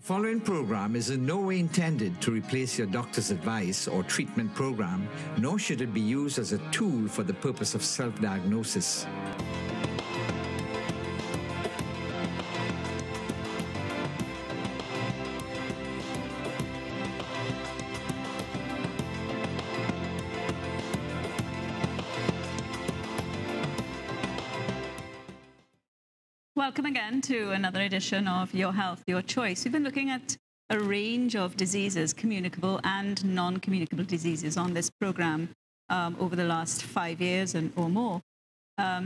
The following program is in no way intended to replace your doctor's advice or treatment program, nor should it be used as a tool for the purpose of self-diagnosis. Welcome again to another edition of Your Health, Your Choice. We've been looking at a range of diseases, communicable and non-communicable diseases, on this program over the last 5 years or more.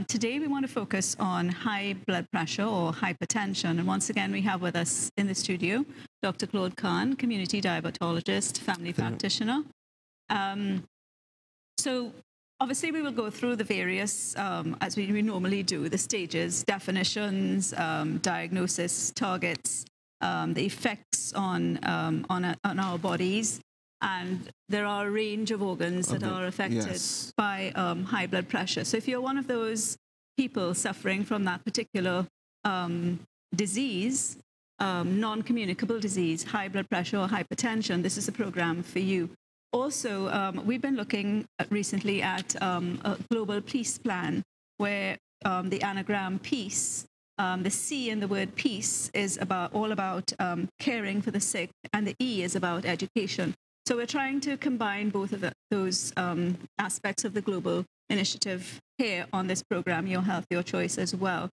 Today, we want to focus on high blood pressure or hypertension. And once again, we have with us in the studio Dr. Claude Khan, community diabetologist, family practitioner. Obviously, we will go through the various, as we normally do, the stages, definitions, diagnosis, targets, the effects on our bodies. And there are a range of organs that are affected by high blood pressure. So if you're one of those people suffering from that particular disease, non-communicable disease, high blood pressure or hypertension, this is a program for you. Also, we've been looking recently at a global peace plan where the anagram peace, the C in the word peace is all about caring for the sick, and the E is about education. So we're trying to combine both of those aspects of the global initiative here on this program, Your Health, Your Choice, as well.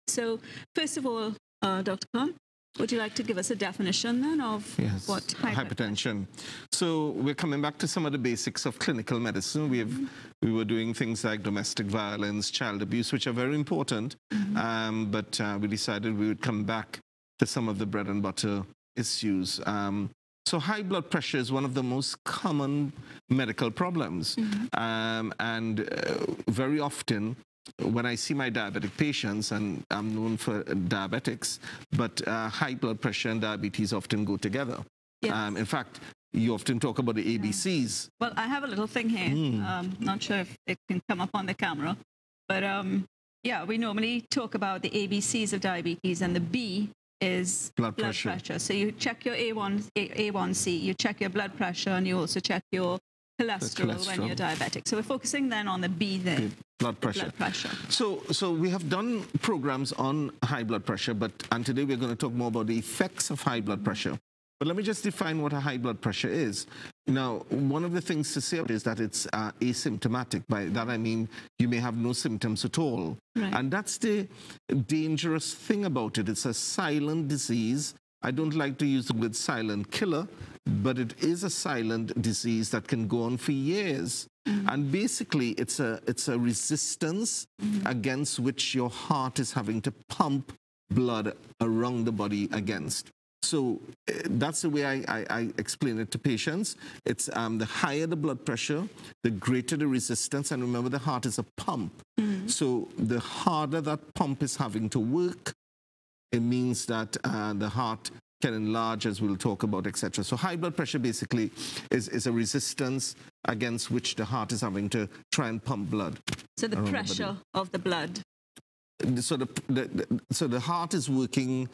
So first of all, Dr. Khan, would you like to give us a definition then of what hypertension? So we're coming back to some of the basics of clinical medicine. We were doing things like domestic violence, child abuse, which are very important, but we decided we would come back to some of the bread and butter issues. So high blood pressure is one of the most common medical problems, and very often when I see my diabetic patients, and I'm known for diabetics, but high blood pressure and diabetes often go together. Yes. In fact, you often talk about the ABCs. Well, I have a little thing here. Not sure if it can come up on the camera, but yeah, we normally talk about the ABCs of diabetes, and the B is blood pressure. So you check your A1C, you check your blood pressure, and you also check your cholesterol when you're diabetic. So we're focusing then on the B there. Blood pressure. So we have done programs on high blood pressure, and today we're going to talk more about the effects of high blood pressure. But let me just define what a high blood pressure is. Now, one of the things to say is that it's asymptomatic. By that I mean you may have no symptoms at all. Right. And that's the dangerous thing about it. It's a silent disease. I don't like to use the word silent killer, but it is a silent disease that can go on for years. And basically, it's a resistance against which your heart is having to pump blood around the body against. So that's the way I explain it to patients. It's the higher the blood pressure, the greater the resistance. And remember, the heart is a pump. So the harder that pump is having to work, it means that the heart can enlarge, as we'll talk about, etc. So high blood pressure basically is a resistance against which the heart is having to try and pump blood. So the pressure of the blood. So the heart is working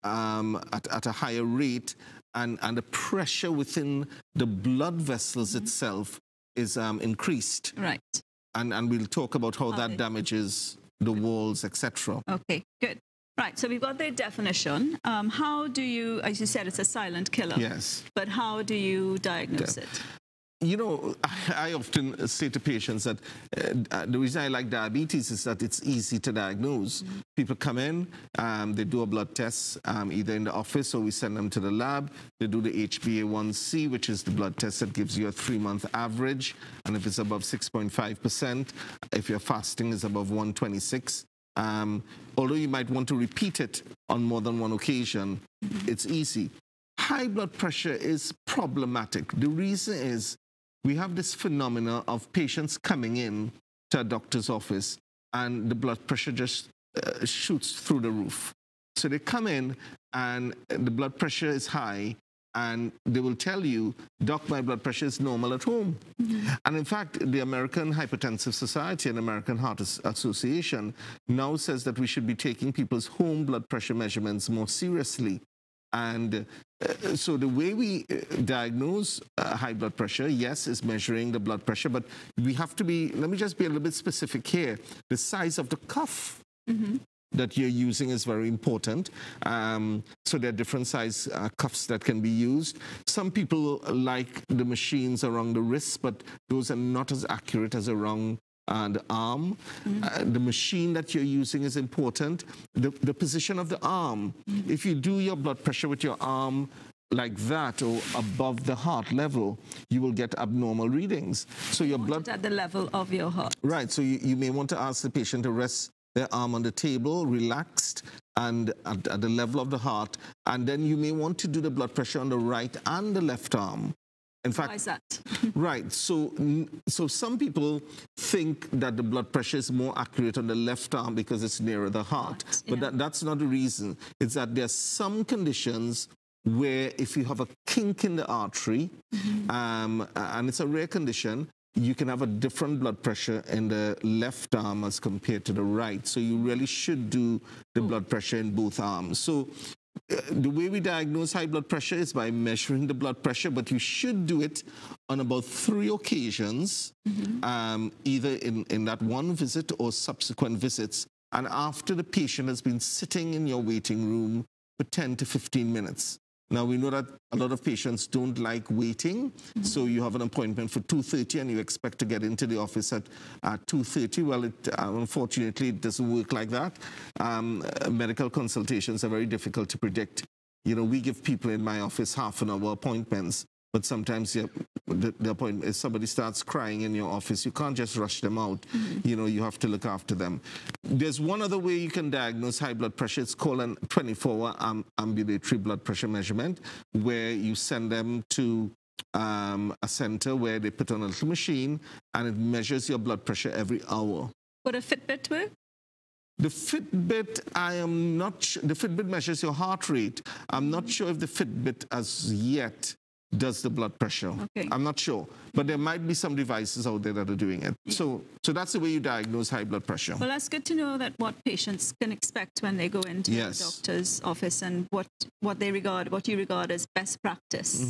at a higher rate, and the pressure within the blood vessels itself is increased. Right. And we'll talk about how that damages the walls, etc. Okay, good. Right, so we've got the definition. How do you, as you said, it's a silent killer. Yes. But how do you diagnose it? You know, I often say to patients that the reason I like diabetes is that it's easy to diagnose. People come in, they do a blood test, either in the office or we send them to the lab. They do the HbA1c, which is the blood test that gives you a 3-month average. And if it's above 6.5%, if your fasting is above 126, although you might want to repeat it on more than one occasion, it's easy. High blood pressure is problematic. The reason is we have this phenomena of patients coming in to a doctor's office and the blood pressure just shoots through the roof. So they come in and the blood pressure is high, and they will tell you, Doc, my blood pressure is normal at home. And in fact, the American Hypertensive Society and American Heart Association now says that we should be taking people's home blood pressure measurements more seriously. And so the way we diagnose high blood pressure, yes, is measuring the blood pressure, but we have to be, let me just be a little bit specific here. The size of the cuff that you're using is very important. So there are different size cuffs that can be used. Some people like the machines around the wrist, but those are not as accurate as around the arm. The machine that you're using is important. The position of the arm. If you do your blood pressure with your arm like that or above the heart level, you will get abnormal readings. So your blood at the level of your heart. Right. So you may want to ask the patient to rest their arm on the table, relaxed, and at the level of the heart. And then you may want to do the blood pressure on the right and the left arm. In fact, why is that? Right. So some people think that the blood pressure is more accurate on the left arm because it's nearer the heart. But that's not the reason. It's that there are some conditions where if you have a kink in the artery, and it's a rare condition, you can have a different blood pressure in the left arm as compared to the right. So you really should do the blood pressure in both arms. So the way we diagnose high blood pressure is by measuring the blood pressure, but you should do it on about 3 occasions, either in that one visit or subsequent visits, and after the patient has been sitting in your waiting room for 10 to 15 minutes. Now, we know that a lot of patients don't like waiting, so you have an appointment for 2:30 and you expect to get into the office at 2:30. Well, unfortunately, it doesn't work like that. Medical consultations are very difficult to predict. You know, we give people in my office half-an-hour appointments, but sometimes the appointment, if somebody starts crying in your office, you can't just rush them out. You know, you have to look after them. There's one other way you can diagnose high blood pressure. It's called a 24-hour ambulatory blood pressure measurement, where you send them to a center where they put on a little machine and it measures your blood pressure every hour. Would a Fitbit work? The Fitbit, I am not sure. The Fitbit measures your heart rate. I'm not sure if the Fitbit as yet does the blood pressure. Okay. I'm not sure. But there might be some devices out there that are doing it. Yeah. So that's the way you diagnose high blood pressure. Well, that's good to know that what patients can expect when they go into the doctor's office and what you regard as best practice.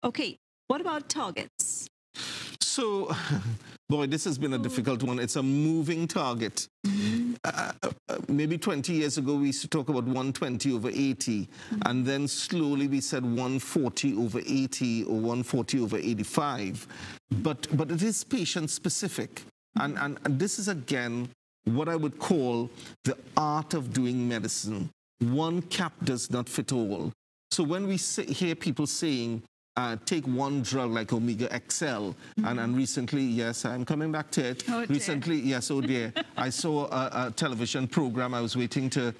Okay, what about targets? So, boy, this has been a difficult one. It's a moving target. Maybe 20 years ago, we used to talk about 120 over 80, and then slowly we said 140 over 80 or 140 over 85. But it is patient-specific. And this is, again, what I would call the art of doing medicine. One cap does not fit all. So when we hear people saying, take one drug like Omega XL, and recently, yes, I'm coming back to it. Oh, recently, yes, oh dear, I saw a television program. I was waiting for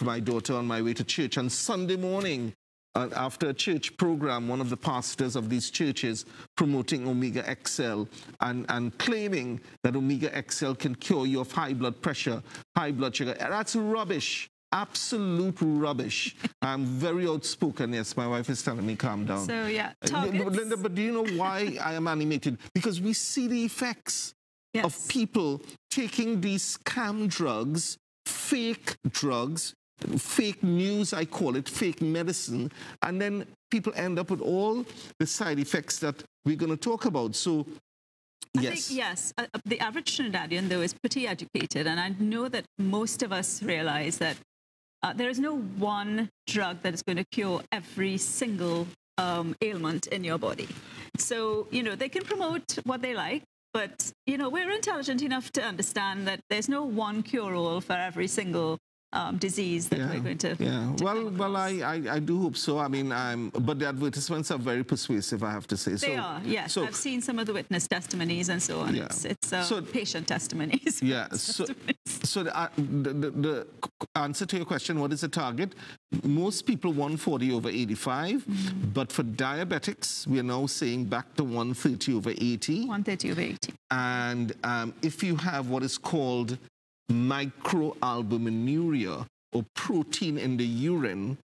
my daughter on my way to church on Sunday morning. After a church program, one of the pastors of these churches promoting Omega XL and claiming that Omega XL can cure you of high blood pressure, high blood sugar. That's rubbish. Absolute rubbish. I'm very outspoken. Yes, my wife is telling me calm down. So, yeah, targets. Linda, but do you know why I am animated? Because we see the effects of people taking these scam drugs, fake news, I call it, fake medicine, and then people end up with all the side effects that we're going to talk about. So, yes. The average Trinidadian, though, is pretty educated, and I know that most of us realize that there is no one drug that is going to cure every single ailment in your body. So, you know, they can promote what they like, but, you know, we're intelligent enough to understand that there's no one cure-all for every single disease that we're going to well, I do hope so. I mean, but the advertisements are very persuasive, I have to say. They are, yes. So, I've seen some of the witness testimonies and so on. Yeah. It's patient testimonies. Yeah. So the answer to your question, what is the target? Most people 140 over 85, but for diabetics, we are now saying back to 130 over 80. 130 over 80. And if you have what is called microalbuminuria or protein in the urine,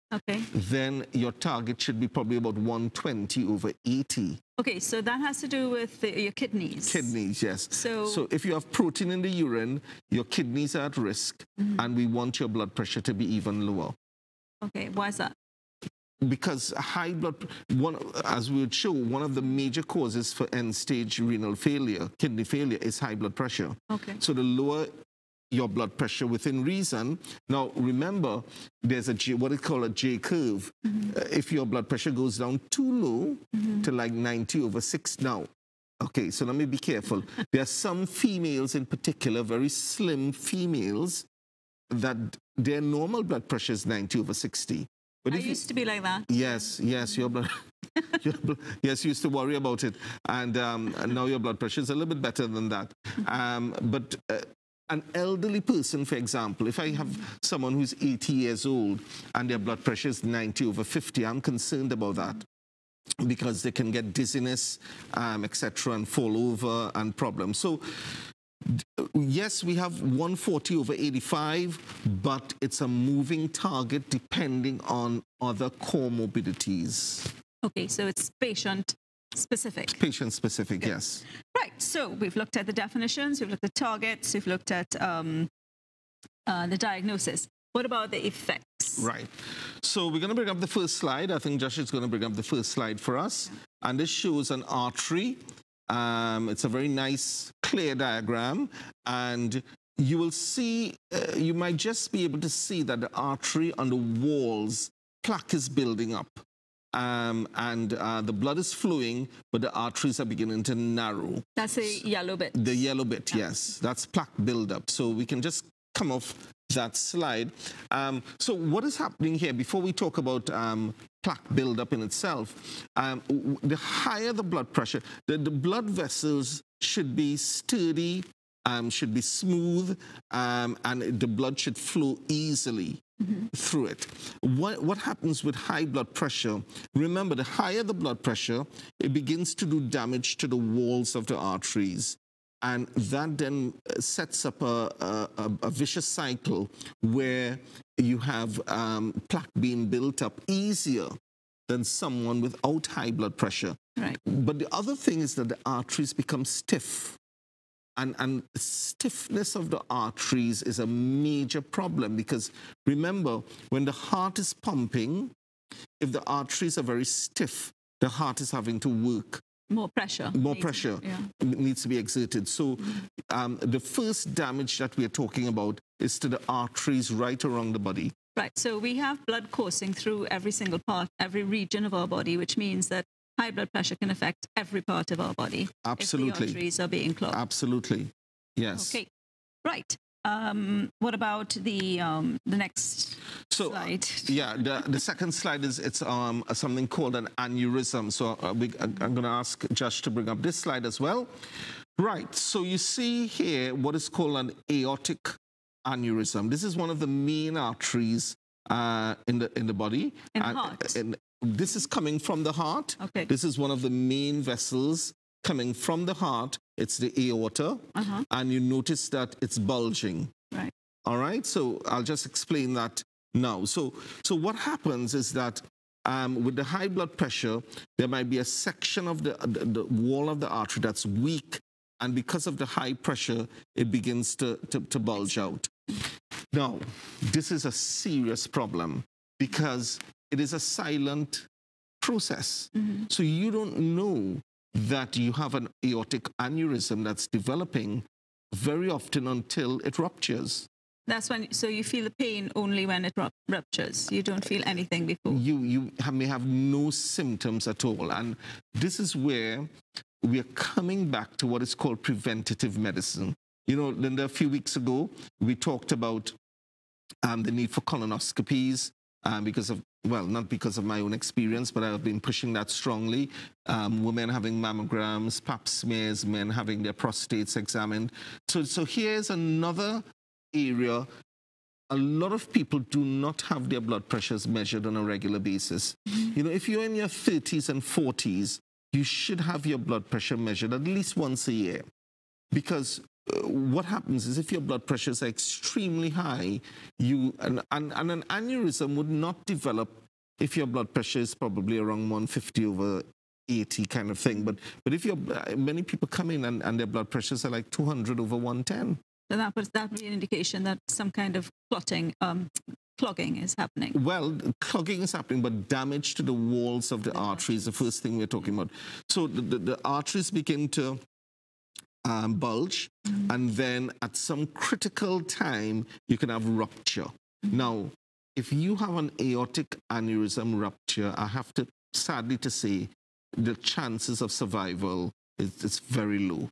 then your target should be probably about 120 over 80. Okay, so that has to do with your kidneys. Kidneys, yes. So if you have protein in the urine, your kidneys are at risk, and we want your blood pressure to be even lower. Okay, why is that? Because high blood, as we would show, one of the major causes for end-stage renal failure, kidney failure, is high blood pressure. Okay. So the lower your blood pressure within reason. Now, remember, there's what is called a J curve. If your blood pressure goes down too low to like 90/6 now, okay, so let me be careful. There are some females in particular, very slim females, that their normal blood pressure is 90/60. But I used to be like that. Yes, your blood, yes, you used to worry about it. And now your blood pressure is a little bit better than that. But an elderly person, for example, if I have someone who's 80 years old and their blood pressure is 90/50, I'm concerned about that, because they can get dizziness, etc., and fall over and problems. So, yes, we have 140/85, but it's a moving target depending on other comorbidities. Okay, so it's patient-specific. Patient-specific, yes. Right, so we've looked at the definitions, we've looked at targets, we've looked at the diagnosis. What about the effects? Right. So we're going to bring up the first slide. I think Josh is going to bring up the first slide for us. And this shows an artery. It's a very nice, clear diagram. And you will see, you might just be able to see that the artery on the walls, plaque is building up. The blood is flowing, but the arteries are beginning to narrow. That's the yellow bit. The yellow bit, yes. That's plaque buildup. So we can just come off that slide. So what is happening here, before we talk about plaque buildup in itself, the higher the blood pressure, the blood vessels should be sturdy, should be smooth, and the blood should flow easily through it. What happens with high blood pressure? Remember, the higher the blood pressure, it begins to do damage to the walls of the arteries. And that then sets up a vicious cycle where you have plaque being built up easier than someone without high blood pressure. Right. But the other thing is that the arteries become stiff. And stiffness of the arteries is a major problem, because remember, when the heart is pumping, if the arteries are very stiff, the heart is having to work. More pressure. More pressure needs to be exerted. So the first damage that we are talking about is to the arteries right around the body. Right. So we have blood coursing through every single part, every region of our body, which means that high blood pressure can affect every part of our body. Absolutely. If the arteries are being clogged. Absolutely. Yes. Okay. Right. What about the next slide? Yeah, the second slide is something called an aneurysm. So I'm going to ask Josh to bring up this slide as well. Right. So you see here what is called an aortic aneurysm. This is one of the main arteries in the body. In the heart. And this is coming from the heart. Okay. This is one of the main vessels coming from the heart. It's the aorta, and you notice that it's bulging. Right. All right. So I'll just explain that now. So what happens is that with the high blood pressure, there might be a section of the wall of the artery that's weak, and because of the high pressure, it begins to bulge out. Now, this is a serious problem because it is a silent process. So you don't know that you have an aortic aneurysm that's developing very often until it ruptures. That's when, so you feel the pain only when it ruptures. You don't feel anything before. You may have no symptoms at all. And this is where we are coming back to what is called preventative medicine. You know, Linda, a few weeks ago, we talked about the need for colonoscopies because of, well, not because of my own experience, but I've been pushing that strongly. Women having mammograms, pap smears, men having their prostates examined. So here's another area. A lot of people do not have their blood pressures measured on a regular basis. You know, if you're in your 30s and 40s, you should have your blood pressure measured at least once a year. Because what happens is if your blood pressures are extremely high, and an aneurysm would not develop if your blood pressure is probably around 150/80 kind of thing. But if many people come in and their blood pressures are like 200/110. So that would be an indication that some kind of clotting, clogging is happening? Well, clogging is happening, but damage to the walls of the arteries, the first thing we're talking about. So the arteries begin to bulge, and then at some critical time, you can have rupture. Now, if you have an aortic aneurysm rupture, I have to, sadly to say, the chances of survival is very low.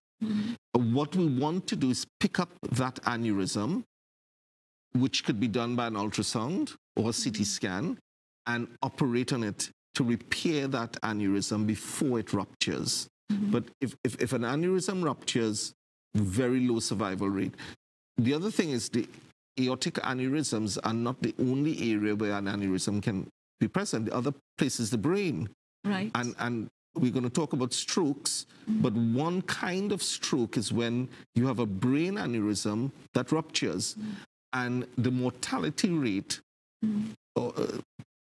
What we want to do is pick up that aneurysm, which could be done by an ultrasound or a CT scan, and operate on it to repair that aneurysm before it ruptures. But if an aneurysm ruptures, very low survival rate. The other thing is the aortic aneurysms are not the only area where an aneurysm can be present. The other place is the brain. Right. And we're going to talk about strokes, but one kind of stroke is when you have a brain aneurysm that ruptures, and the mortality rate,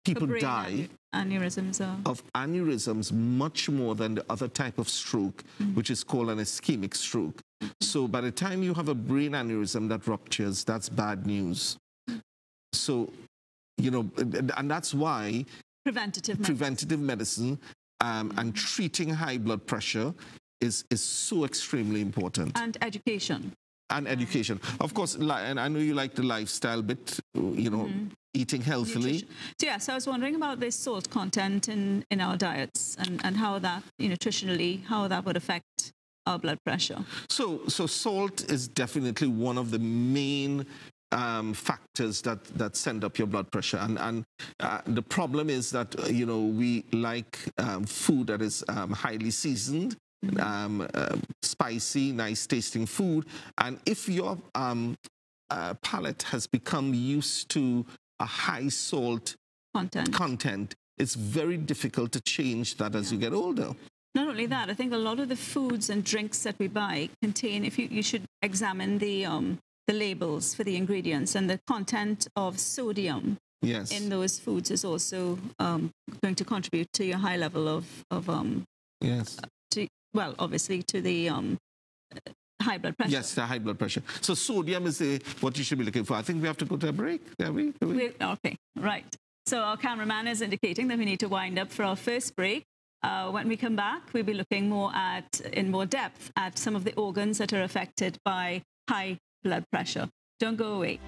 people die of aneurysms much more than the other type of stroke, which is called an ischemic stroke. So by the time you have a brain aneurysm that ruptures, that's bad news. So, you know, and that's why preventative medicine and treating high blood pressure is so extremely important. And education. And education. Of course, and I know you like the lifestyle bit, you know, eating healthily. Nutrition. So, yeah, so I was wondering about the salt content in our diets and how that, nutritionally, how that would affect our blood pressure. So salt is definitely one of the main factors that send up your blood pressure. And the problem is that, we like food that is highly seasoned, spicy, nice tasting food. And if your palate has become used to a high salt content, it's very difficult to change that as you get older. Not only that, I think a lot of the foods and drinks that we buy contain, you should examine the labels for the ingredients, and the content of sodium in those foods is also going to contribute to your high level of obviously to the high blood pressure. Yes, the high blood pressure. So sodium is what you should be looking for. I think we have to go to a break. Okay, right. So our cameraman is indicating that we need to wind up for our first break. When we come back, we'll be looking in more depth at some of the organs that are affected by high blood pressure. Don't go away.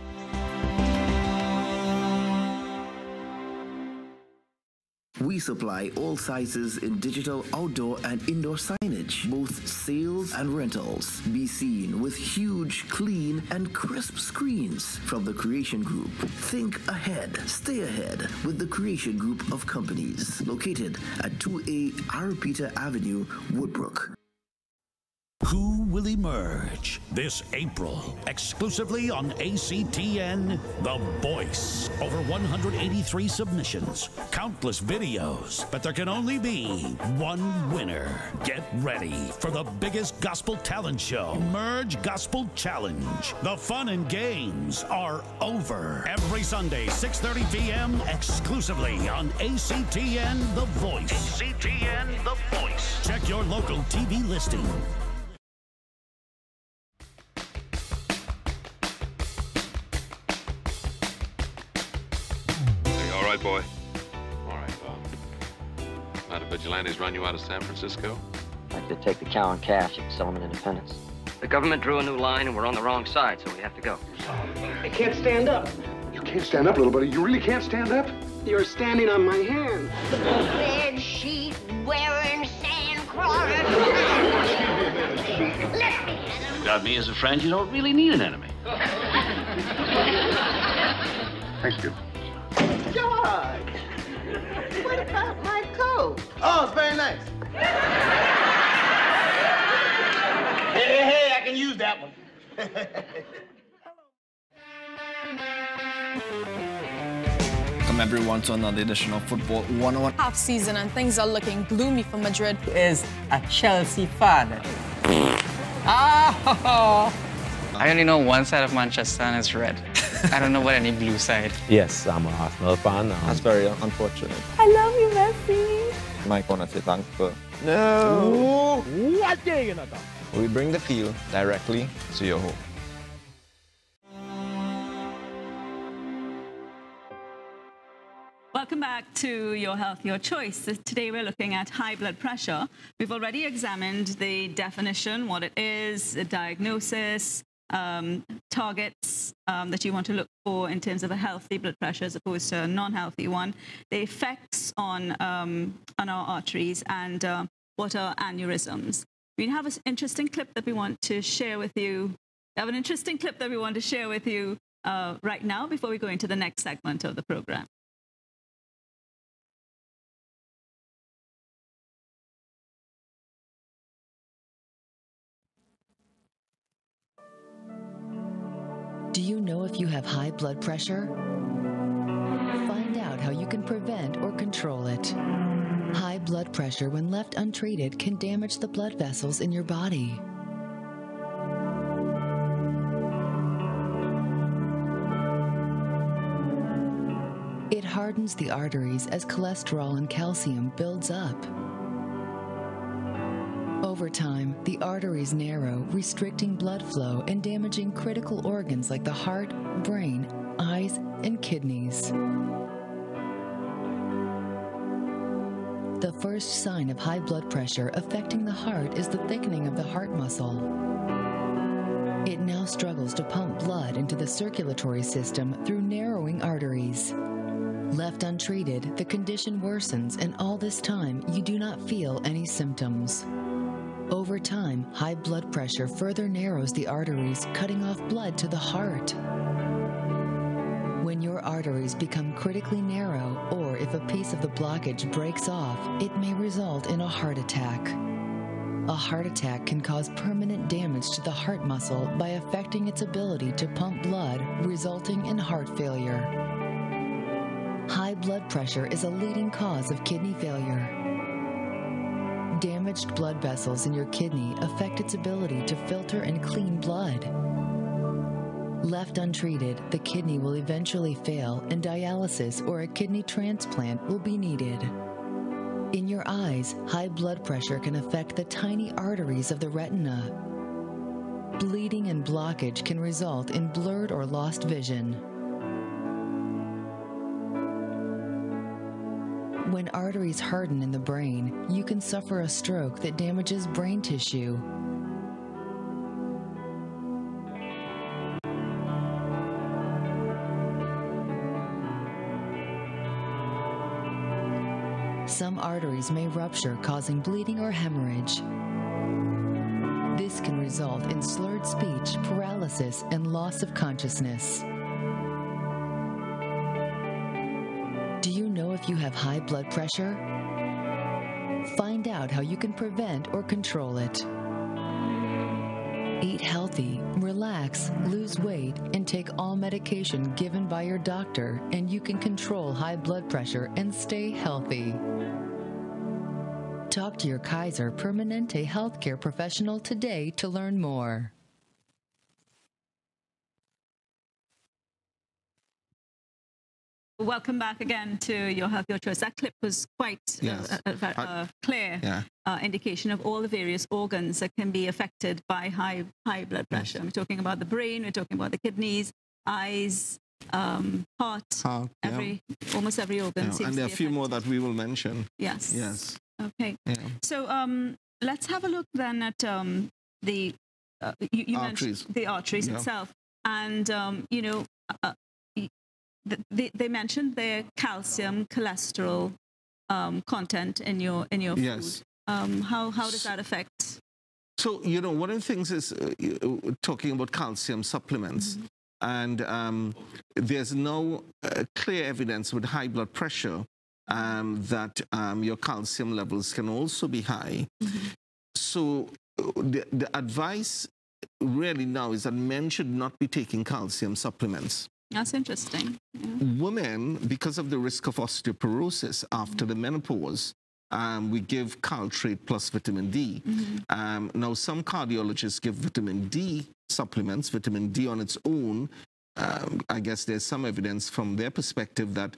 We supply all sizes in digital, outdoor and indoor signage, both sales and rentals. Be seen with huge, clean and crisp screens from the Creation Group. Think ahead, stay ahead with the Creation Group of companies. Located at 2A Arapita Avenue, Woodbrook. Who will emerge this April exclusively on ACTN? The Voice. Over 183 submissions, countless videos, but there can only be one winner. Get ready for the biggest gospel talent show, Merge Gospel Challenge. The fun and games are over. Every Sunday, 6:30 p.m. exclusively on ACTN The Voice. ACTN The Voice. Check your local TV listing. Boy. All right, Bob. How do vigilantes run you out of San Francisco? Like to take the cow and calf, you can sell them in Independence. The government drew a new line and we're on the wrong side, so we have to go. I can't stand up. You can't stand up, little buddy. You really can't stand up? You're standing on my hand. Red sheet wearing sandcrawler. Let me. Got me as a friend, you don't really need an enemy. Thank you. George, what about my coat? Oh, it's very nice. Hey, I can use that one. Welcome everyone to another edition of Football 101. Half season and things are looking gloomy for Madrid. Is a Chelsea fan. I only know one side of Manchester and it's red. I don't know about any blue side. Yes, I'm an Arsenal fan. That's very unfortunate. I love you, Messi. Mike, want to say thanks for... No! What are you gonna do? We bring the feel directly to your home. Welcome back to Your Health, Your Choice. Today we're looking at high blood pressure. We've already examined the definition, what it is, the diagnosis, targets that you want to look for in terms of a healthy blood pressure as opposed to a non-healthy one, the effects on our arteries, and what are aneurysms. We have an interesting clip that we want to share with you. We have an interesting clip that we want to share with you right now before we go into the next segment of the program. Do you know if you have high blood pressure? Find out how you can prevent or control it. High blood pressure, when left untreated, can damage the blood vessels in your body. It hardens the arteries as cholesterol and calcium builds up. Over time, the arteries narrow, restricting blood flow and damaging critical organs like the heart, brain, eyes, and kidneys. The first sign of high blood pressure affecting the heart is the thickening of the heart muscle. It now struggles to pump blood into the circulatory system through narrowing arteries. Left untreated, the condition worsens, and all this time, you do not feel any symptoms. Over time, high blood pressure further narrows the arteries, cutting off blood to the heart. When your arteries become critically narrow, or if a piece of the blockage breaks off, it may result in a heart attack. A heart attack can cause permanent damage to the heart muscle by affecting its ability to pump blood, resulting in heart failure. High blood pressure is a leading cause of kidney failure. Damaged blood vessels in your kidney affect its ability to filter and clean blood. Left untreated, the kidney will eventually fail, and dialysis or a kidney transplant will be needed. In your eyes, high blood pressure can affect the tiny arteries of the retina. Bleeding and blockage can result in blurred or lost vision. When arteries harden in the brain, you can suffer a stroke that damages brain tissue. Some arteries may rupture, causing bleeding or hemorrhage. This can result in slurred speech, paralysis, and loss of consciousness. Do you know if you have high blood pressure? Find out how you can prevent or control it. Eat healthy, relax, lose weight, and take all medication given by your doctor, and you can control high blood pressure and stay healthy. Talk to your Kaiser Permanente healthcare professional today to learn more. Welcome back again to Your Health, Your Choice. That clip was quite a clear indication of all the various organs that can be affected by high blood pressure. We're talking about the brain, we're talking about the kidneys, eyes, heart, almost every organ seems to be affected. And there are a few more that we will mention. Yes. Yes. Okay. Yeah. So let's have a look then at the you mentioned the arteries itself, and you know. They mentioned their calcium, cholesterol content in your food. Yes. How does that affect? So, you know, one of the things is talking about calcium supplements. And there's no clear evidence with high blood pressure that your calcium levels can also be high. So the advice really now is that men should not be taking calcium supplements. That's interesting. Yeah. Women, because of the risk of osteoporosis after the menopause, we give Caltrate plus vitamin D. Now, some cardiologists give vitamin D supplements. Vitamin D on its own, I guess there's some evidence from their perspective that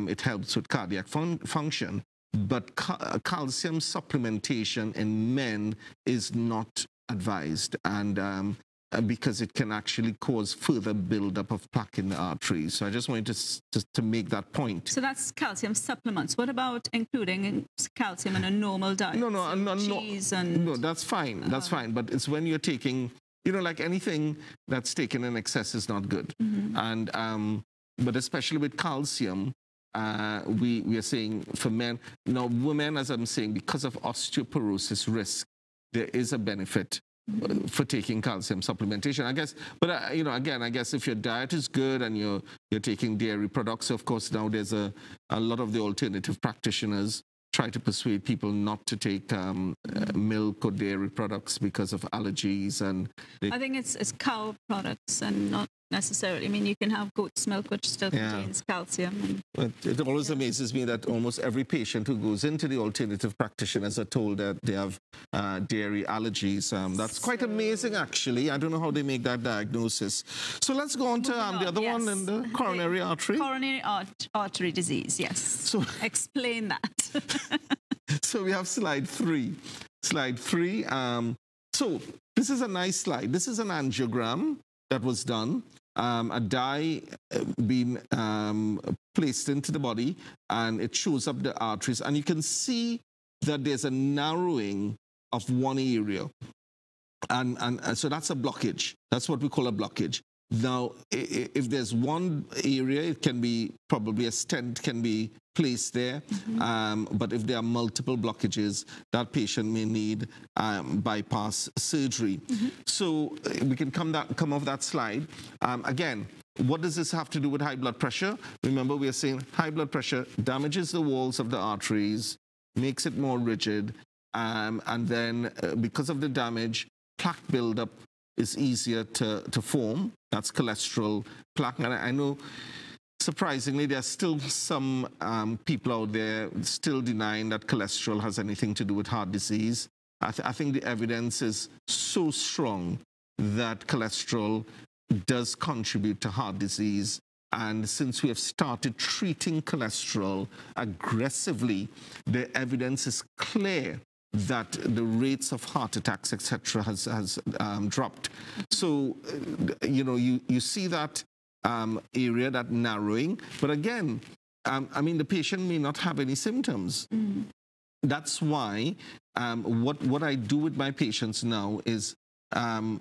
it helps with cardiac function. But calcium supplementation in men is not advised. And because it can actually cause further buildup of plaque in the arteries. So I just wanted to make that point. So that's calcium supplements. What about including calcium in a normal diet? Cheese and... No, that's fine. That's fine. But it's when you're taking, you know, like anything that's taken in excess is not good. And but especially with calcium, we are saying for men. Now, women, as I'm saying, because of osteoporosis risk, there is a benefit for taking calcium supplementation, I guess. But you know, again, I guess if your diet is good and you're taking dairy products, of course, now there's a lot of the alternative practitioners try to persuade people not to take milk or dairy products because of allergies, and I think it's cow products and not necessarily. I mean, you can have goat's milk, which still contains calcium. But it always amazes me that almost every patient who goes into the alternative practitioners are told that they have dairy allergies. That's quite amazing, actually. I don't know how they make that diagnosis. So let's go on to the other one, in the coronary artery. Coronary artery disease, yes. So explain that. So we have slide 3. Slide 3. So this is a nice slide. This is an angiogram that was done. A dye being placed into the body, and it shows up the arteries, and you can see that there's a narrowing of one area, and so that's a blockage. That's what we call a blockage. Now, if there's one area, it can be probably a stent can be placed there, but if there are multiple blockages, that patient may need bypass surgery. So we can come off that slide. Again, what does this have to do with high blood pressure? Remember, we are saying high blood pressure damages the walls of the arteries, makes it more rigid, and then because of the damage, plaque buildup is easier to form. That's cholesterol plaque. And I know, surprisingly, there are still some people out there still denying that cholesterol has anything to do with heart disease. I think the evidence is so strong that cholesterol does contribute to heart disease. And since we have started treating cholesterol aggressively, the evidence is clear that the rates of heart attacks, etc., has dropped. So, you know, you see that area, that narrowing. But again, I mean, the patient may not have any symptoms. That's why what I do with my patients now is,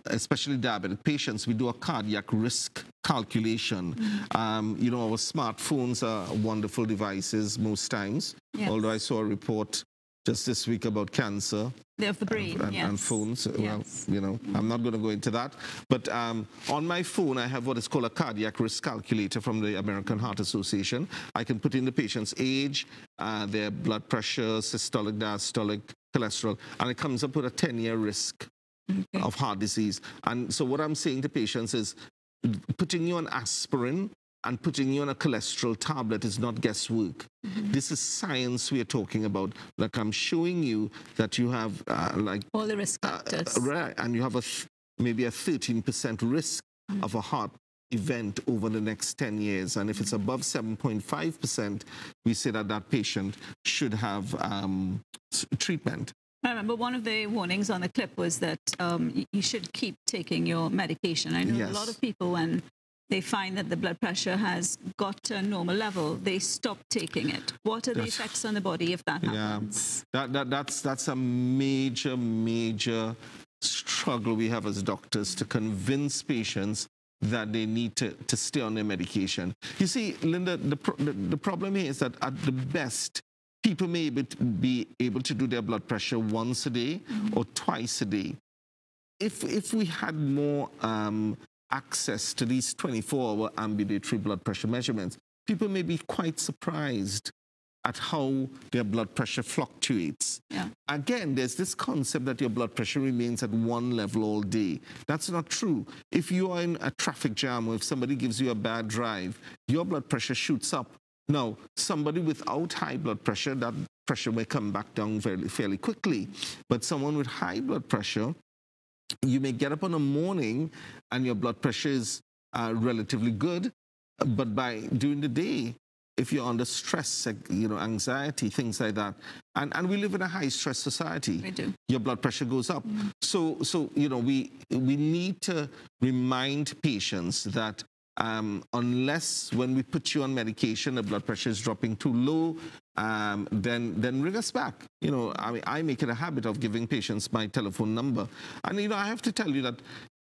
especially diabetic patients, we do a cardiac risk calculation. You know, our smartphones are wonderful devices most times, although I saw a report just this week about cancer of the brain, and phones. Well, you know, I'm not going to go into that. But on my phone, I have what is called a cardiac risk calculator from the American Heart Association. I can put in the patient's age, their blood pressure, systolic, diastolic, cholesterol, and it comes up with a 10-year risk of heart disease. And so what I'm saying to patients is putting you on aspirin and putting you on a cholesterol tablet is not guesswork. This is science we are talking about. Like, I'm showing you that you have like all the risk factors, right, and you have maybe a 13% risk of a heart event over the next 10 years. And if it's above 7.5%, we say that that patient should have treatment. I remember one of the warnings on the clip was that you should keep taking your medication. I know a lot of people, when they find that the blood pressure has got to a normal level, they stop taking it. What are the effects on the body if that happens? That's a major struggle we have as doctors, to convince patients that they need to stay on their medication. You see, Linda, the problem here is that at the best, people may be able to do their blood pressure once a day or twice a day. If we had more access to these 24-hour ambulatory blood pressure measurements, people may be quite surprised at how their blood pressure fluctuates. Again, there's this concept that your blood pressure remains at one level all day. That's not true. If you are in a traffic jam, or if somebody gives you a bad drive, your blood pressure shoots up. Now, somebody without high blood pressure, that pressure may come back down fairly quickly. But someone with high blood pressure, you may get up in the morning and your blood pressure is relatively good, but during the day, if you're under stress, you know, anxiety, things like that, and we live in a high-stress society. We do. Your blood pressure goes up. So you know, we need to remind patients that unless when we put you on medication, the blood pressure is dropping too low, then ring us back. You know, I mean, I make it a habit of giving patients my telephone number, and you know, I have to tell you that,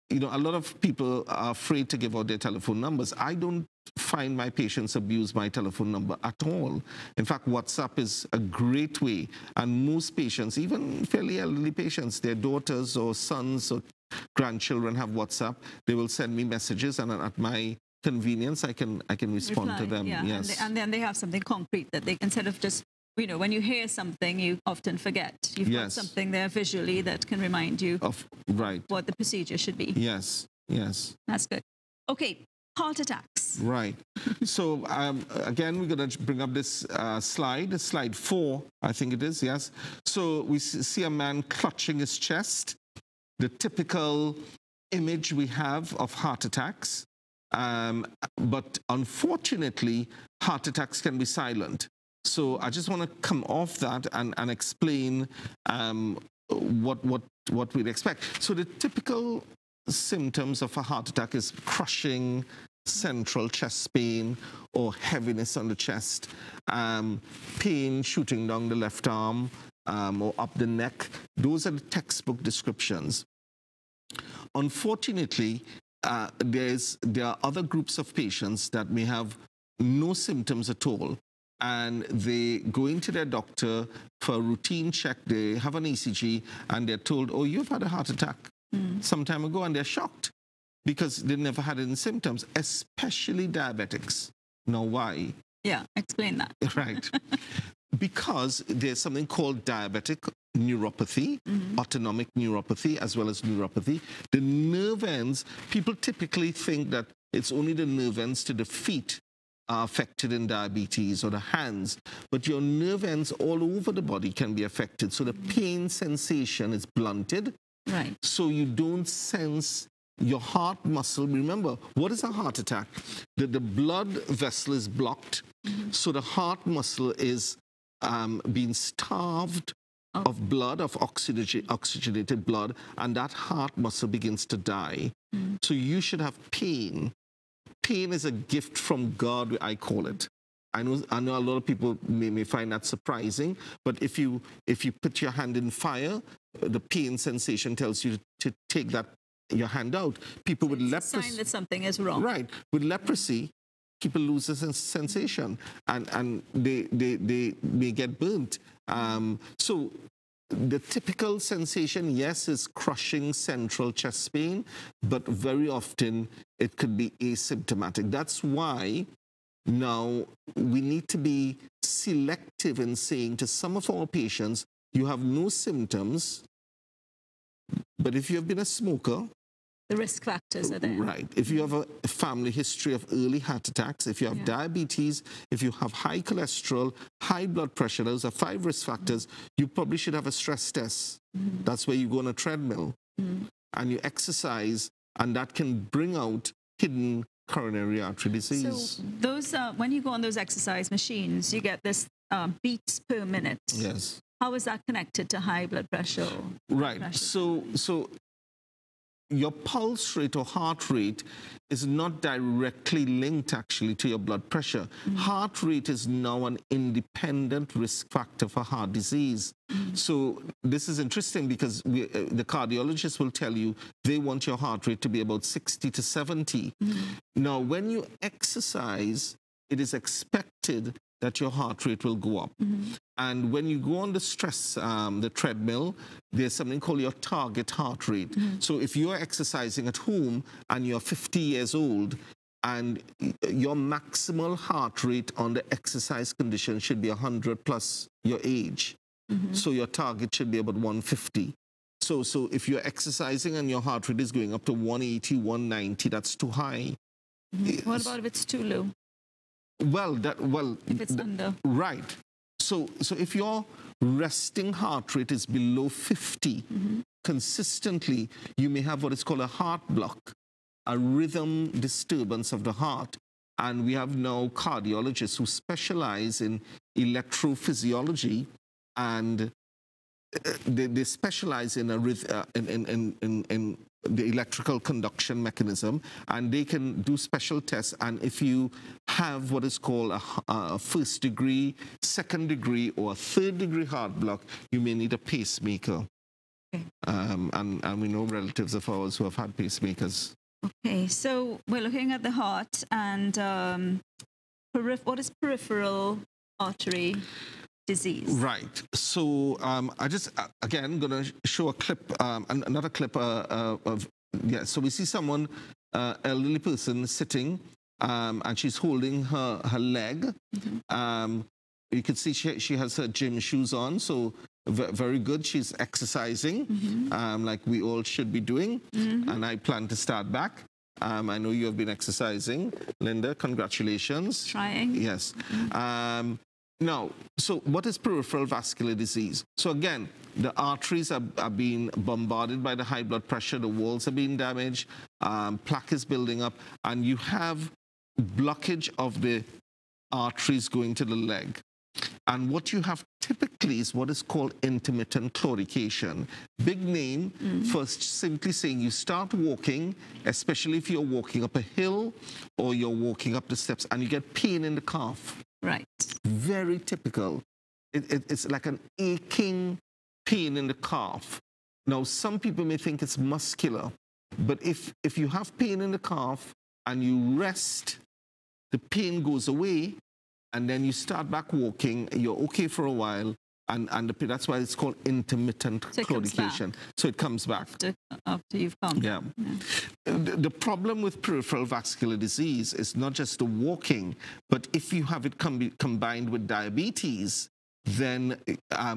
you know, a lot of people are afraid to give out their telephone numbers. I don't find my patients abuse my telephone number at all. In fact, WhatsApp is a great way, and most patients, even fairly elderly patients, their daughters or sons or grandchildren have WhatsApp. They will send me messages, and at my convenience, I can respond to them. Yeah, yes. and then they have something concrete that they, instead of just, you know, when you hear something, you often forget. You've got something there visually that can remind you of what the procedure should be. Yes, yes. That's good. Okay, heart attacks. Right. So, again, we're going to bring up this slide 4, I think it is, yes. So we see a man clutching his chest, the typical image we have of heart attacks. But unfortunately, heart attacks can be silent. So I just want to come off that and explain what we'd expect. So the typical symptoms of a heart attack is crushing central chest pain or heaviness on the chest, pain shooting down the left arm or up the neck. Those are the textbook descriptions. Unfortunately, there are other groups of patients that may have no symptoms at all, and they go into their doctor for a routine check. They have an ECG, and they're told, oh, you've had a heart attack some time ago, and they're shocked because they never had any symptoms, especially diabetics. Now, why? Yeah, explain that. Right. Because there's something called diabetic neuropathy, autonomic neuropathy, as well as neuropathy. The nerve ends, people typically think that it's only the nerve ends to the feet are affected in diabetes, or the hands, but your nerve ends all over the body can be affected. So the pain sensation is blunted. Right. So you don't sense your heart muscle. Remember, what is a heart attack? The blood vessel is blocked, so the heart muscle is being starved of blood, of oxygenated blood, and that heart muscle begins to die. So you should have pain. Pain is a gift from God, I call it. I know a lot of people may find that surprising, but if you put your hand in fire, the pain sensation tells you to take your hand out. People with leprosy, a sign that something is wrong. Right. With leprosy, people lose the sensation, and they may get burnt. So the typical sensation, yes, is crushing central chest pain, but very often it could be asymptomatic. That's why now we need to be selective in saying to some of our patients, you have no symptoms, but if you have been a smoker, the risk factors are there. Right. If you have a family history of early heart attacks, if you have diabetes, if you have high cholesterol, high blood pressure, those are 5 risk factors, you probably should have a stress test. That's where you go on a treadmill and you exercise, and that can bring out hidden coronary artery disease. So those, when you go on those exercise machines, you get this beats per minute. Yes. How is that connected to high blood pressure? Right. So your pulse rate or heart rate is not directly linked actually to your blood pressure. Heart rate is now an independent risk factor for heart disease. So this is interesting because the cardiologists will tell you they want your heart rate to be about 60 to 70. Now, when you exercise, it is expected that your heart rate will go up. And when you go on the the treadmill, there's something called your target heart rate. So if you're exercising at home and you're 50 years old, and your maximal heart rate on the exercise condition should be 100 plus your age. So your target should be about 150. So if you're exercising and your heart rate is going up to 180, 190, that's too high. What about if it's too low? If it's under. Right. So if your resting heart rate is below 50 consistently, you may have what is called a heart block, a rhythm disturbance of the heart. And we have now cardiologists who specialize in electrophysiology, and they specialize in the electrical conduction mechanism, and they can do special tests. And if you have what is called a first degree, second degree, or third degree heart block, you may need a pacemaker. Okay. And we know relatives of ours who have had pacemakers. Okay, so we're looking at the heart, and what is peripheral artery disease? Right. So I just, again, going to show a clip, another clip of, yeah, so we see someone, elderly person sitting, and she's holding her leg. Mm-hmm. You can see she has her gym shoes on, so very good. She's exercising, mm-hmm. Like we all should be doing, mm-hmm. and I plan to start back. I know you have been exercising. Linda, congratulations. Trying. Yes. Mm-hmm. Now, so what is peripheral vascular disease? So again, the arteries are being bombarded by the high blood pressure, the walls are being damaged, plaque is building up, and you have blockage of the arteries going to the leg. And what you have typically is what is called intermittent claudication. Big name, first simply saying you start walking, especially if you're walking up a hill or you're walking up the steps, and you get pain in the calf. Right. Very typical. It's like an aching pain in the calf. Now, some people may think it's muscular, but if you have pain in the calf and you rest, the pain goes away, and then you start back walking, you're okay for a while, and that's why it's called intermittent claudication. So it comes back. After you've come. Yeah. The problem with peripheral vascular disease is not just the walking, but if you have it combined with diabetes, then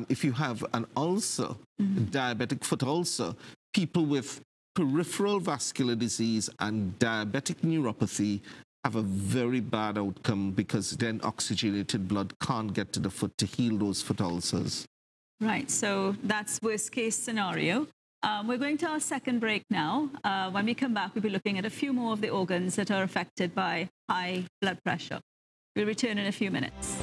if you have an ulcer, diabetic foot ulcer, people with peripheral vascular disease and diabetic neuropathy have a very bad outcome, because then oxygenated blood can't get to the foot to heal those foot ulcers. Right, so that's worst case scenario. We're going to our second break now. When we come back, we'll be looking at a few more of the organs that are affected by high blood pressure. We'll return in a few minutes.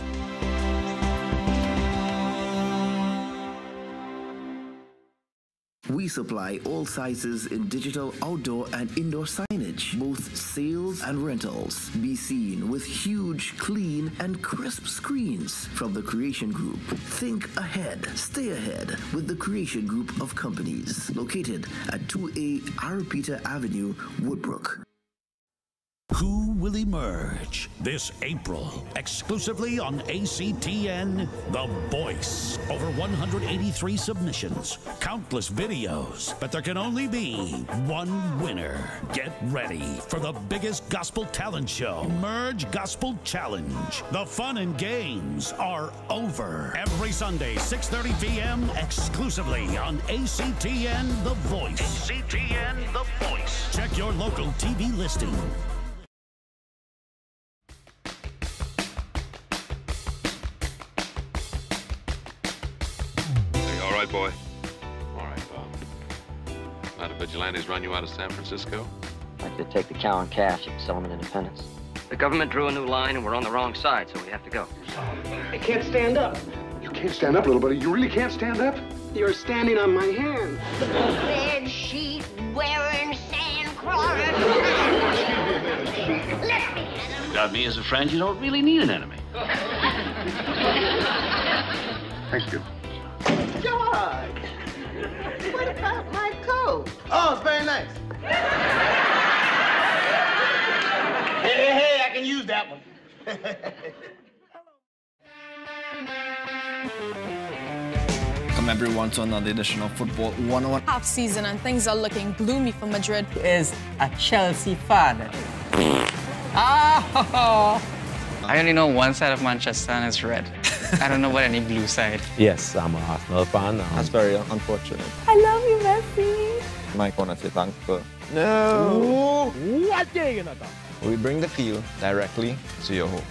We supply all sizes in digital outdoor and indoor signage, both sales and rentals. Be seen with huge, clean, and crisp screens from the Creation Group. Think ahead, stay ahead with the Creation Group of companies, located at 2A Arapita Avenue, Woodbrook. Who will emerge this April, exclusively on ACTN, The Voice? Over 183 submissions, countless videos, but there can only be one winner. Get ready for the biggest gospel talent show, Merge Gospel Challenge. The fun and games are over. Every Sunday, 6:30 p.m., exclusively on ACTN, The Voice. ACTN, The Voice. Check your local TV listing. All right, boy. All right, not a vigilantes run you out of San Francisco? Like to take the cow and calf, you can sell them in Independence. The government drew a new line, and we're on the wrong side, so we have to go. I can't stand up. You can't stand up, little buddy. You really can't stand up? You're standing on my hand. Bed sheet wearing sand crawler. Let me. Without me as a friend, you don't really need an enemy. Thank you. George! What about my coat? Oh, it's very nice. Hey, I can use that one. Welcome everyone to another edition of Football 101. Half season and things are looking gloomy for Madrid. Is a Chelsea fan. I only know one side of Manchester, and it's red. I don't know about any blue side. Yes, I'm an Arsenal fan. That's very unfortunate. I love you, Messi. Mike, I want to say thanks for... No! What are you gonna do? We bring the field directly to your home.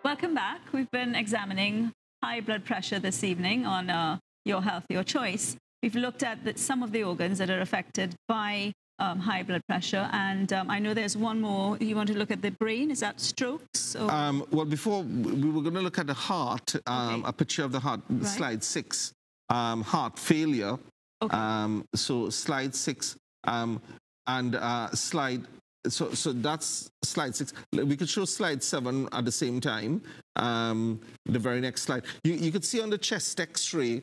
Welcome back. We've been examining high blood pressure this evening on Your Health, Your Choice. we've looked at some of the organs that are affected by high blood pressure, and I know there's one more. You want to look at the brain? Is that strokes? Or? Well, before we were going to look at the heart, a picture of the heart, right. Slide 6, heart failure. Okay. So slide 6 and slide. So that's slide 6. We could show slide 7 at the same time. The very next slide. You could see on the chest X-ray.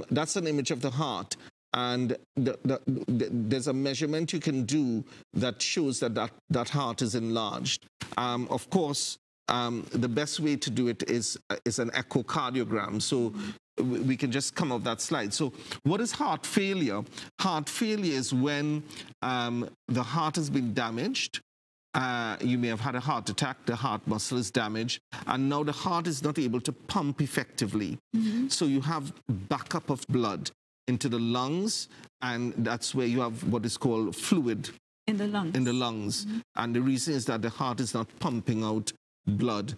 That's an image of the heart. And there's a measurement you can do that shows that heart is enlarged. Of course, the best way to do it is an echocardiogram. So we can just come off that slide. So what is heart failure? Heart failure is when the heart has been damaged. You may have had a heart attack, the heart muscle is damaged, and now the heart is not able to pump effectively. So you have backup of blood into the lungs, and that's where you have what is called fluid in the lungs. And the reason is that the heart is not pumping out blood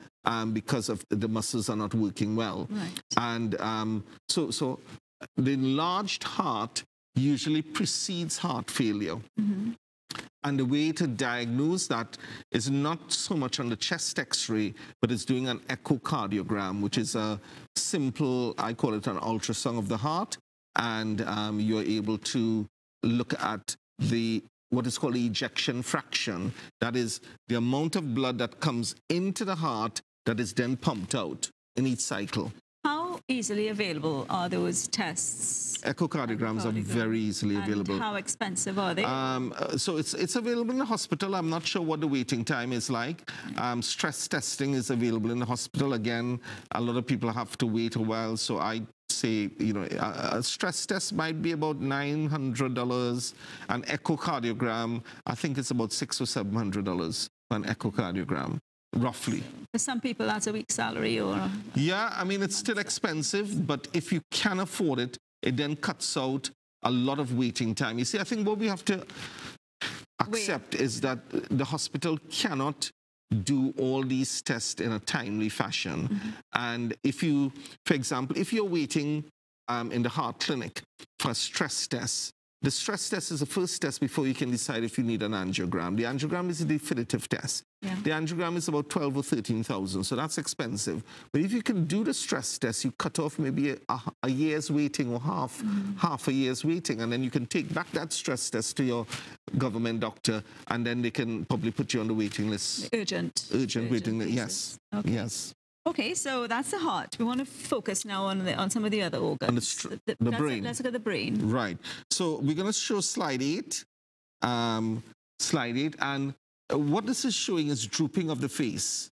because of the muscles are not working well. Right. And so the enlarged heart usually precedes heart failure. And the way to diagnose that is not so much on the chest X-ray, but it's doing an echocardiogram, which is a simple, I call it an ultrasound of the heart. And you're able to look at what is called the ejection fraction. That is the amount of blood that comes into the heart that is then pumped out in each cycle. How easily available are those tests? Echocardiograms are very easily available. And how expensive are they? So it's available in the hospital. I'm not sure what the waiting time is like. Stress testing is available in the hospital. Again, a lot of people have to wait a while, so I say, you know, a stress test might be about $900. An echocardiogram, I think it's about $600 or $700 for an echocardiogram, roughly. For some people, that's a week's salary, or? Yeah, I mean, it's still expensive, but if you can afford it, it then cuts out a lot of waiting time. You see, I think what we have to accept is that the hospital cannot do all these tests in a timely fashion. And if you, for example, if you're waiting in the heart clinic for a stress test, the stress test is the first test before you can decide if you need an angiogram. The angiogram is a definitive test. The angiogram is about 12 or 13,000, so that's expensive. But if you can do the stress test, you cut off maybe a year's waiting or half a year's waiting, and then you can take back that stress test to your government doctor, and then they can probably put you on the waiting list. Urgent waiting list. Yes. Okay. Yes. Okay, so that's the heart. We want to focus now on some of the other organs. The brain. Let's look at the brain. Right. So we're going to show slide 8. Slide 8, and what this is showing is drooping of the face.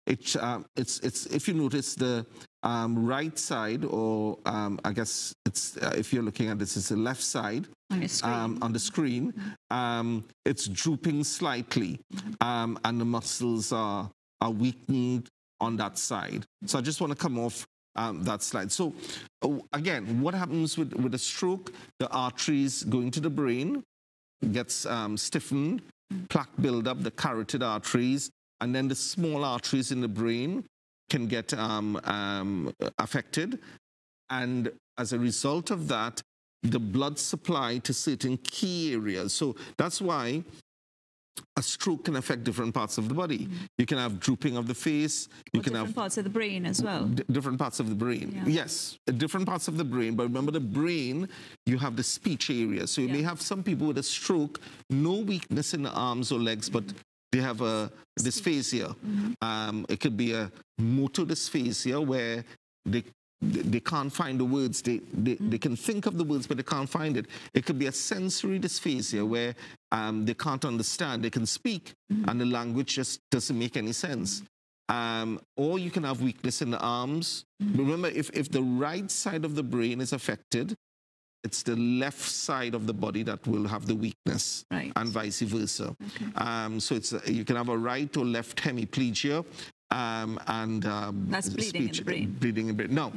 It's if you notice the right side, or I guess it's if you're looking at this, it's the left side on the screen. It's drooping slightly, and the muscles are weakened on that side. So I just want to come off that slide. So again, what happens with a stroke? The arteries going to the brain gets stiffened, plaque buildup, the carotid arteries, and then the small arteries in the brain can get affected. And as a result of that, the blood supply to certain key areas. So that's why a stroke can affect different parts of the body. You can have drooping of the face. You can have different parts of the brain as well. Different parts of the brain. Yes, different parts of the brain. But remember, the brain, you have the speech area. So you may have some people with a stroke, no weakness in the arms or legs, but they have a dysphasia. It could be a motor dysphasia where they can't find the words. They can think of the words, but they can't find it. It could be a sensory dysphasia where they can't understand. They can speak, and the language just doesn't make any sense. Or you can have weakness in the arms. Remember, if the right side of the brain is affected, it's the left side of the body that will have the weakness, and vice versa. So you can have a right or left hemiplegia. That's bleeding in the brain. Bleeding in the brain. Now,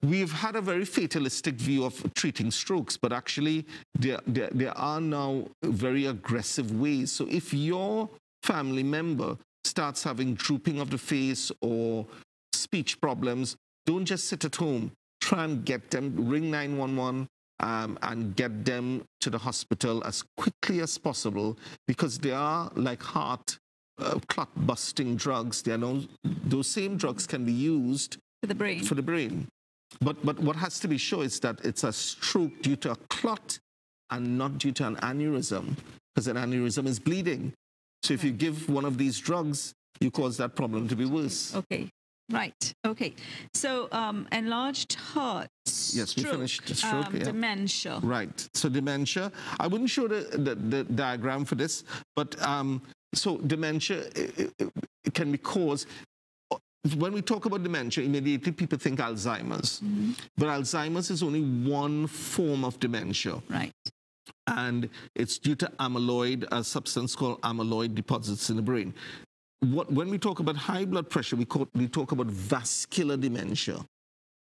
we've had a very fatalistic view of treating strokes, but actually there are now very aggressive ways. So if your family member starts having drooping of the face or speech problems, don't just sit at home. try and get them, ring 911, and get them to the hospital as quickly as possible, because they are like heart clot-busting drugs. Those same drugs can be used for the brain. For the brain. But what has to be sure is that it's a stroke due to a clot and not due to an aneurysm, because an aneurysm is bleeding. So if you give one of these drugs, you cause that problem to be worse. Okay. Right. Okay. So enlarged heart, yes, we finished the stroke. Dementia. Right. So dementia. I wouldn't show the diagram for this, but so dementia it can be caused. When we talk about dementia, immediately people think Alzheimer's. Mm-hmm. But Alzheimer's is only one form of dementia. Right. And it's due to amyloid, a substance called amyloid deposits in the brain. When we talk about high blood pressure, we talk about vascular dementia,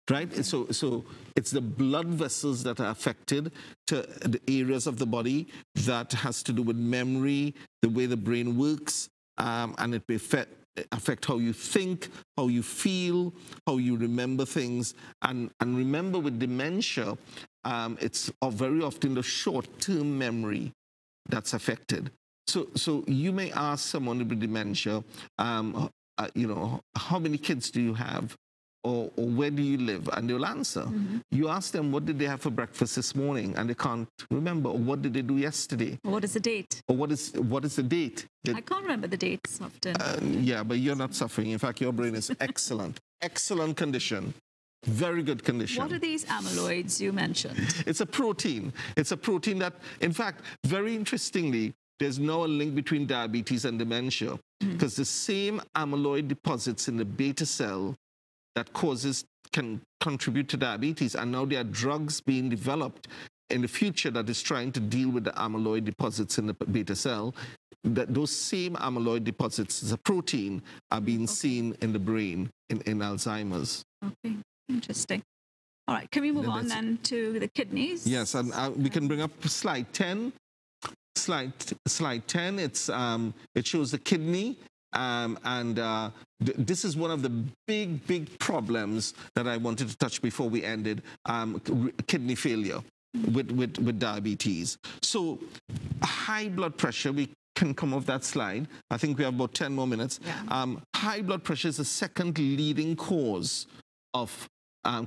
right? Okay. So it's the blood vessels that are affected to the areas of the body that has to do with memory, the way the brain works, and it may affect how you think, how you feel, how you remember things. And remember, with dementia, it's very often the short-term memory that's affected. So you may ask someone with dementia, you know, how many kids do you have, or where do you live? And they'll answer. Mm-hmm. You ask them, what did they have for breakfast this morning? And they can't remember. Or what did they do yesterday? Or what is the date? Or what is the date? I can't remember the dates often. Yeah, but you're not suffering. In fact, your brain is excellent. Excellent condition. Very good condition. What are these amyloids you mentioned? It's a protein. It's a protein that, in fact, very interestingly, there's now a link between diabetes and dementia, because the same amyloid deposits in the beta cell that can contribute to diabetes, and now there are drugs being developed in the future that is trying to deal with the amyloid deposits in the beta cell. That those same amyloid deposits as a protein are being seen in the brain in Alzheimer's. Okay, interesting. All right, can we move on then to the kidneys? Yes, and we can bring up slide 10. Slide 10, it shows the kidney, and this is one of the big problems that I wanted to touch before we ended, kidney failure with diabetes. So high blood pressure, we can come off that slide. I think we have about 10 more minutes. Yeah. High blood pressure is the second leading cause of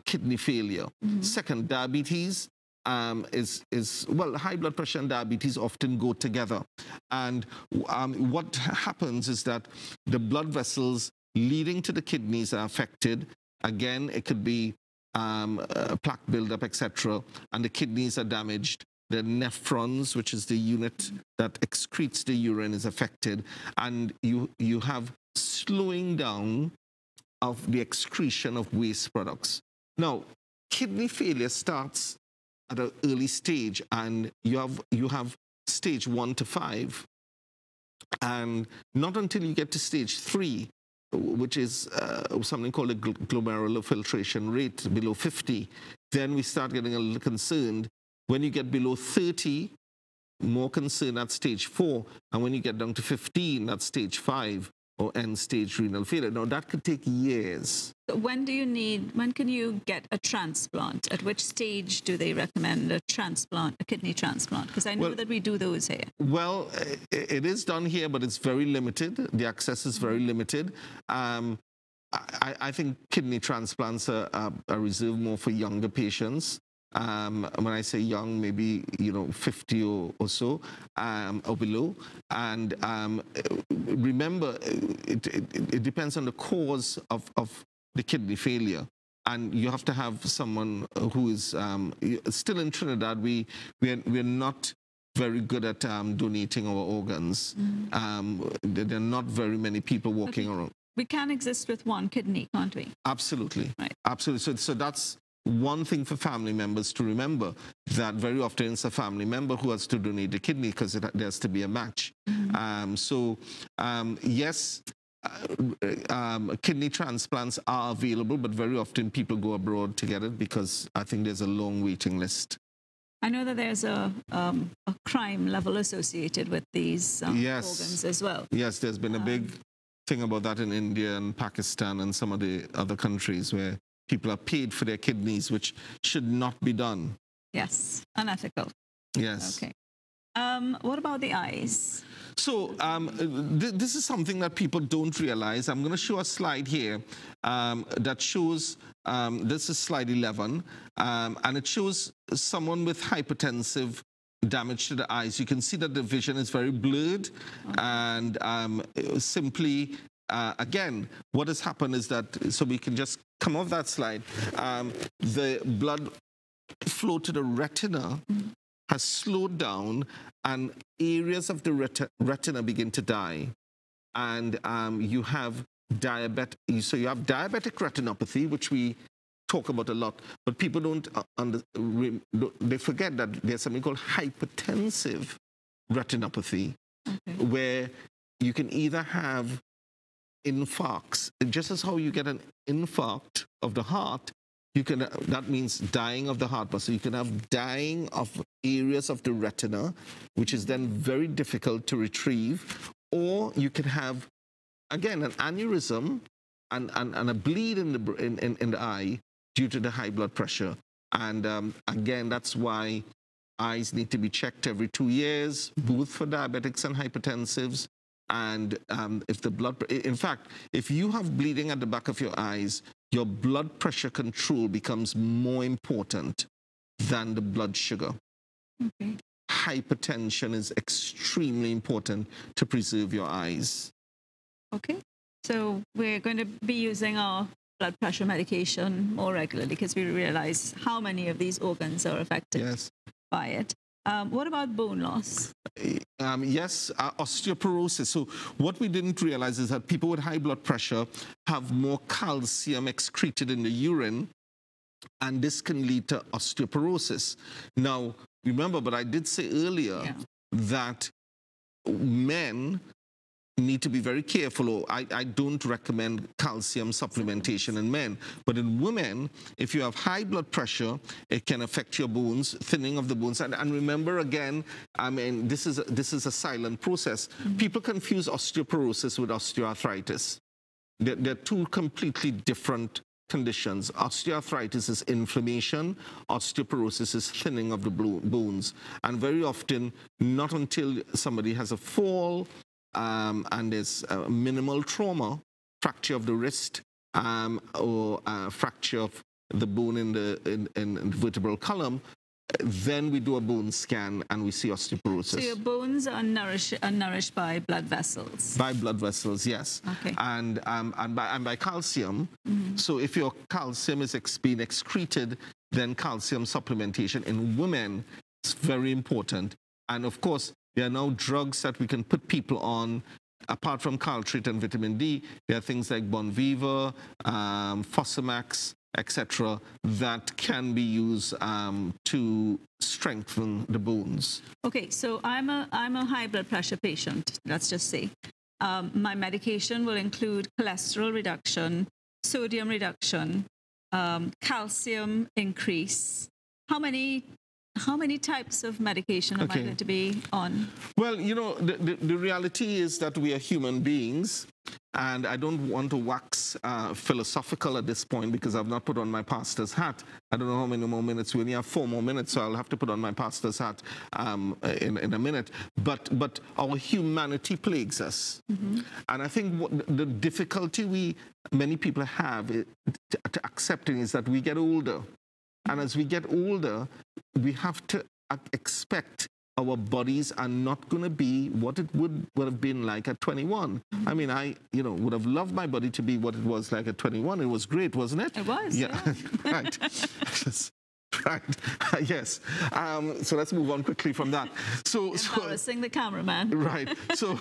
kidney failure. Mm-hmm. Second, diabetes. Well, high blood pressure and diabetes often go together. And what happens is that the blood vessels leading to the kidneys are affected. Again, it could be plaque buildup, etc. And the kidneys are damaged. The nephrons, which is the unit that excretes the urine, is affected. And you have slowing down of the excretion of waste products. Now, kidney failure starts at an early stage, and you have stage 1 to 5, and not until you get to stage 3, which is something called a glomerular filtration rate below 50, then we start getting a little concerned. When you get below 30, more concerned at stage 4, and when you get down to 15, that's stage 5 or end-stage renal failure. Now that could take years. So when can you get a transplant? At which stage do they recommend a kidney transplant? Because I know that we do those here. Well, it is done here, but it's very limited. The access is very limited. I think kidney transplants are reserved more for younger patients. When I say young, maybe 50 or so or below. And remember, it depends on the cause of the kidney failure, and you have to have someone who is still in Trinidad. We're not very good at donating our organs. There are not very many people walking around. We can exist with one kidney, can't we? Absolutely, right. Absolutely. So that's one thing for family members to remember, that very often it's a family member who has to donate the kidney because there has to be a match. Yes, kidney transplants are available, but very often people go abroad to get it because I think there's a long waiting list. I know that there's a crime level associated with these organs as well. Yes, there's been a big thing about that in India and Pakistan and some of the other countries where people are paid for their kidneys, which should not be done. Yes, unethical. Yes. Okay. What about the eyes? So this is something that people don't realize. I'm going to show a slide here that shows, this is slide 11, and it shows someone with hypertensive damage to the eyes. You can see that the vision is very blurred, and simply, again, what has happened is that, so we can just come off that slide, the blood flow to the retina has slowed down, and areas of the retina begin to die. And you have diabetic retinopathy, which we talk about a lot, but people they forget that there's something called hypertensive retinopathy, where you can either have infarcts, just as how you get an infarct of the heart, you can, that means dying of the heart muscle. You can have dying of areas of the retina, which is then very difficult to retrieve, or you can have, again, an aneurysm and a bleed in the eye due to the high blood pressure. And again, that's why eyes need to be checked every 2 years, both for diabetics and hypertensives. And if the blood, in fact, if you have bleeding at the back of your eyes, your blood pressure control becomes more important than the blood sugar. Okay. Hypertension is extremely important to preserve your eyes. Okay. So we're going to be using our blood pressure medication more regularly because we realize how many of these organs are affected by it. What about bone loss? Yes, osteoporosis. So what we didn't realize is that people with high blood pressure have more calcium excreted in the urine, and this can lead to osteoporosis. Now, remember, but I did say earlier that men need to be very careful. I don't recommend calcium supplementation in men, but in women, if you have high blood pressure, it can affect your bones, thinning of the bones. And remember, again, I mean, this is a silent process. People confuse osteoporosis with osteoarthritis. They're two completely different conditions. Osteoarthritis is inflammation, osteoporosis is thinning of the bones. And very often, not until somebody has a fall, and there's minimal trauma, fracture of the wrist, or fracture of the bone in the vertebral column, then we do a bone scan and we see osteoporosis. So your bones are nourished by blood vessels? By blood vessels, yes. Okay. And by calcium. So if your calcium is being excreted, then calcium supplementation in women is very important. And of course, there are now drugs that we can put people on, apart from Caltrate and vitamin D. There are things like Bonviva, Fosamax, etc., that can be used to strengthen the bones. Okay, so I'm a high blood pressure patient, let's just say. My medication will include cholesterol reduction, sodium reduction, calcium increase. How many types of medication am I going to be on? Well, you know, the reality is that we are human beings, and I don't want to wax philosophical at this point because I've not put on my pastor's hat. I don't know how many more minutes. We only have 4 more minutes, so I'll have to put on my pastor's hat in a minute. But our humanity plagues us. And I think what the difficulty many people have to accepting is that we get older. And as we get older, we have to expect our bodies are not going to be what it would have been like at 21. I mean, I would have loved my body to be what it was like at 21. It was great, wasn't it? It was. Yeah. Right. Right. Yes. So let's move on quickly from that. Embarrassing the cameraman. Right. So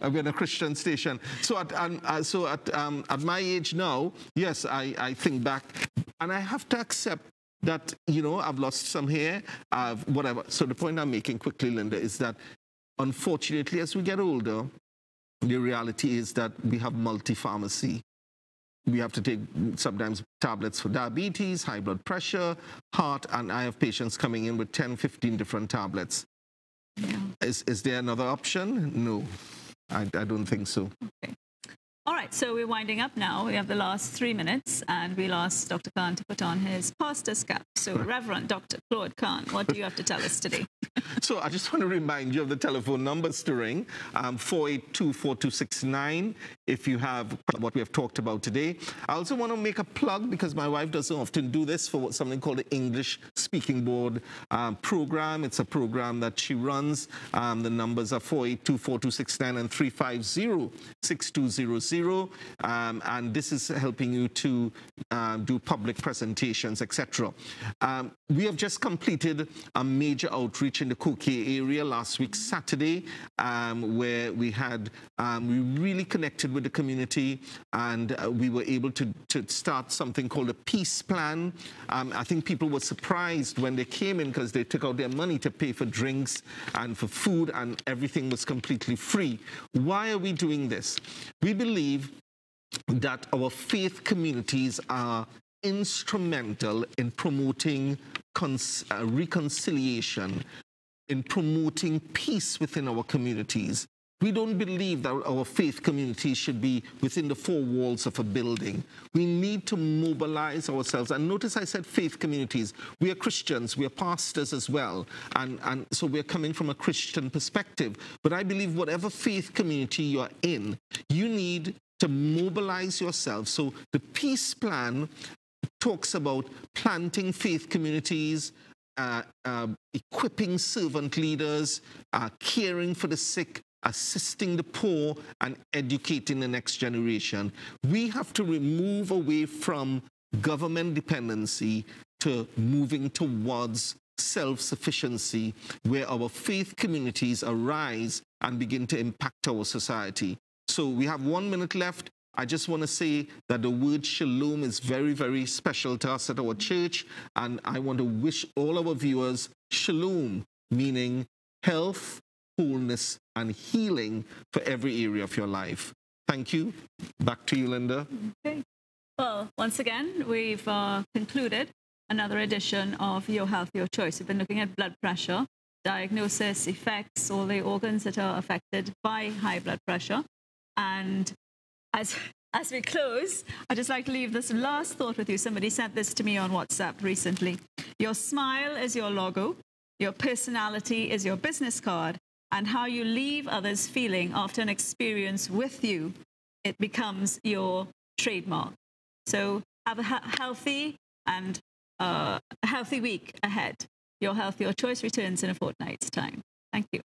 we're in a Christian station. So at my age now, yes, I think back, and I have to accept that, I've lost some hair, whatever. So the point I'm making quickly, Linda, is that unfortunately, as we get older, the reality is that we have multi-pharmacy. We have to take sometimes tablets for diabetes, high blood pressure, heart, and I have patients coming in with 10, 15 different tablets. Yeah. Is there another option? No, I don't think so. Okay. All right, so we're winding up now. We have the last 3 minutes, and we'll ask Dr. Khan to put on his pastor's cap. So, Reverend Dr. Claude Khan, what do you have to tell us today? So I just want to remind you of the telephone numbers to ring, 482-4269, if you have what we have talked about today. I also want to make a plug, because my wife doesn't often do this, for something called the English Speaking Board program. It's a program that she runs. The numbers are 482-4269 and 350-6200. And this is helping you to do public presentations, etc. We have just completed a major outreach in the Kokay area last week, Saturday, where we really connected with the community, and we were able to start something called a peace plan. I think people were surprised when they came in, because they took out their money to pay for drinks and for food, and everything was completely free. Why are we doing this? We believe that our faith communities are instrumental in promoting reconciliation, in promoting peace within our communities. We don't believe that our faith communities should be within the four walls of a building. We need to mobilize ourselves. And notice I said faith communities. We are Christians. We are pastors as well. And so we're coming from a Christian perspective. But I believe whatever faith community you're in, you need to mobilize yourself. So the peace plan talks about planting faith communities, equipping servant leaders, caring for the sick, assisting the poor, and educating the next generation. We have to move away from government dependency to moving towards self-sufficiency, where our faith communities arise and begin to impact our society. So we have 1 minute left. I just want to say that the word shalom is very, very special to us at our church. And I want to wish all our viewers shalom, meaning health, wholeness, and healing for every area of your life. Thank you. Back to you, Linda. Okay. Well, once again, we've concluded another edition of Your Health, Your Choice. We've been looking at blood pressure, diagnosis, effects, all the organs that are affected by high blood pressure. And as we close, I'd just like to leave this last thought with you. Somebody sent this to me on WhatsApp recently. Your smile is your logo, your personality is your business card, and how you leave others feeling after an experience with you, it becomes your trademark. So have a healthy and healthy week ahead. Your Health, Your Choice returns in a fortnight's time. Thank you.